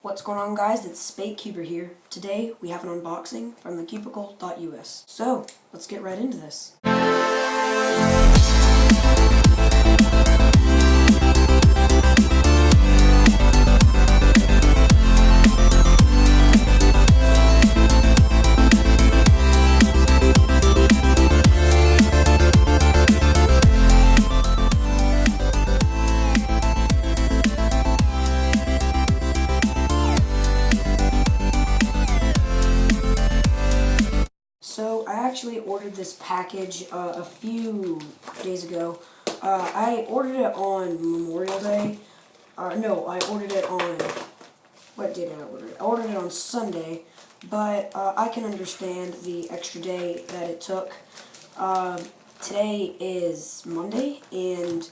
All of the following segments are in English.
What's going on, guys? It's SpadeCuber here. Today we have an unboxing from thecubicle.us. So, let's get right into this. So I actually ordered this package a few days ago. I ordered it on Memorial Day. No, I ordered it on, what day did I order it? I ordered it on Sunday, but I can understand the extra day that it took. Today is Monday, and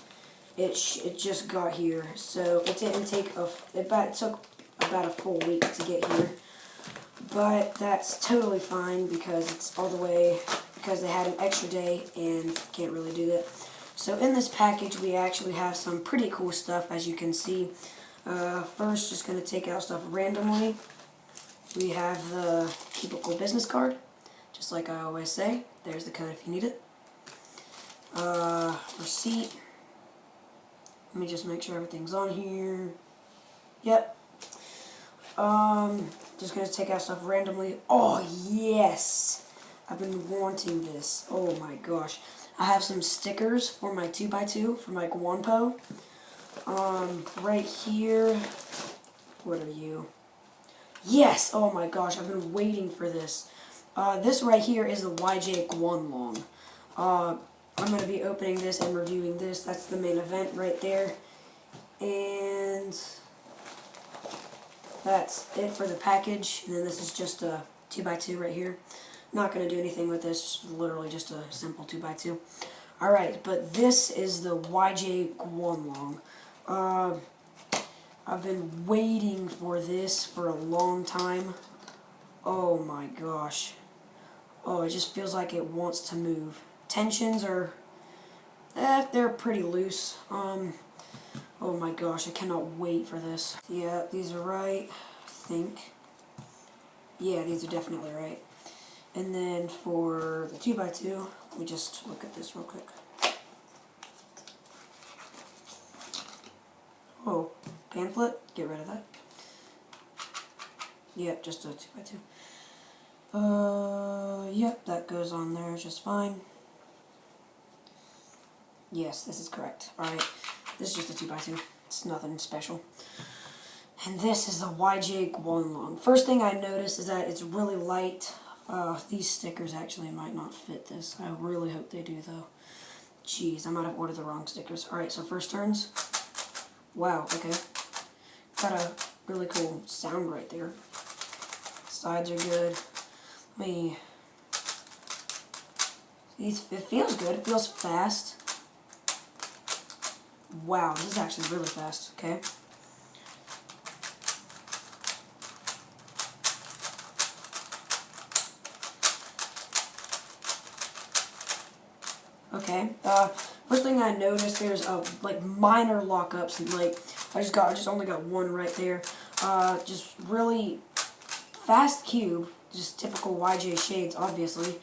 it just got here, so it didn't take it took about a full week to get here. But that's totally fine because it's all the way, because they had an extra day and can't really do that. So in this package we actually have some pretty cool stuff, as you can see. First, just going to take out stuff randomly. We have the cubicle business card, just like I always say. There's the code if you need it. Receipt. Let me just make sure everything's on here. Yep. Just gonna take out stuff randomly. Oh, yes! I've been wanting this. Oh my gosh. I have some stickers for my 2x2, for my GuanLong. Right here. What are you? Yes! Oh my gosh, I've been waiting for this. This right here is the GuanLong. I'm gonna be opening this and reviewing this. That's the main event right there. And that's it for the package, and then this is just a 2x2 right here. Not going to do anything with this, literally just a simple 2x2. Alright, but this is the GuanLong. I've been waiting for this for a long time. Oh my gosh. Oh, it just feels like it wants to move. Tensions are, they're pretty loose. Oh my gosh, I cannot wait for this. Yeah, these are right, I think. Yeah, these are definitely right. And then for the 2x2, let me just look at this real quick. Oh, pamphlet, get rid of that. Yep, just a 2x2. Yep, that goes on there just fine. Yes, this is correct. Alright. This is just a 2x2. It's nothing special. And this is the GuanLong. First thing I noticed is that it's really light. These stickers actually might not fit this. I really hope they do, though. Jeez, I might have ordered the wrong stickers. Alright, so first turns. Wow, okay. Got a really cool sound right there. Sides are good. It feels good. It feels fast. Wow, this is actually really fast, okay? Okay, first thing I noticed, there's like minor lockups, and like I just only got one right there. Just really fast cube, just typical YJ shades, obviously.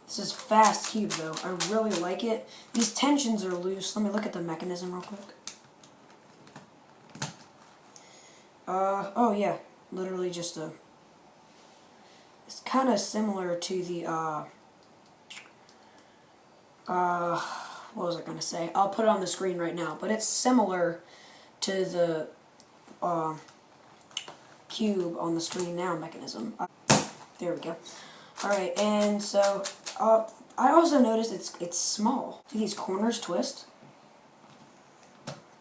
This is fast cube though. I really like it. These tensions are loose. Let me look at the mechanism real quick. Oh yeah, literally just a. It's kind of similar to the what was I gonna say? I'll put it on the screen right now, but it's similar to the cube on the screen now mechanism. There we go. Alright, and so I also noticed it's small. Do these corners twist?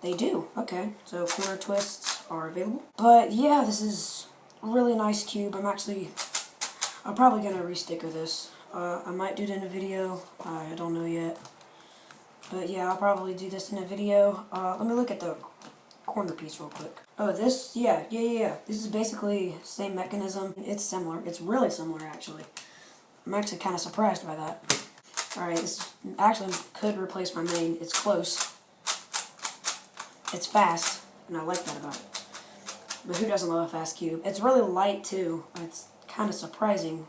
They do. Okay, so corner twists are available. But yeah, this is a really nice cube. I'm probably gonna resticker this. I might do it in a video. I don't know yet. But yeah, I'll probably do this in a video. Let me look at the corner piece real quick. Oh, this, yeah. This is basically the same mechanism. It's similar. It's really similar, actually. I'm actually kind of surprised by that. Alright, this actually could replace my main. It's close. It's fast, and I like that about it. But who doesn't love a fast cube? It's really light too. It's kind of surprising.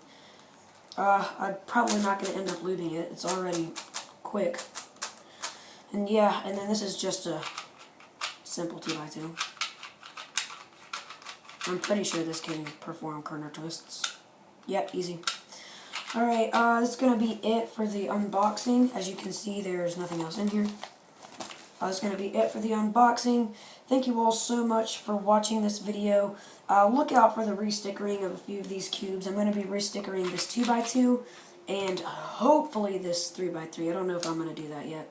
I'm probably not going to end up looting it. It's already quick. And yeah, and then this is just a simple 2x2. I'm pretty sure this can perform corner twists. Yep, easy. Alright, this is going to be it for the unboxing. As you can see, there's nothing else in here. That's going to be it for the unboxing. Thank you all so much for watching this video. Look out for the re-stickering of a few of these cubes. I'm going to be re-stickering this 2x2 and hopefully this 3x3. I don't know if I'm going to do that yet.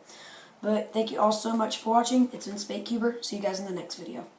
But thank you all so much for watching. It's been SpadeCuber. See you guys in the next video.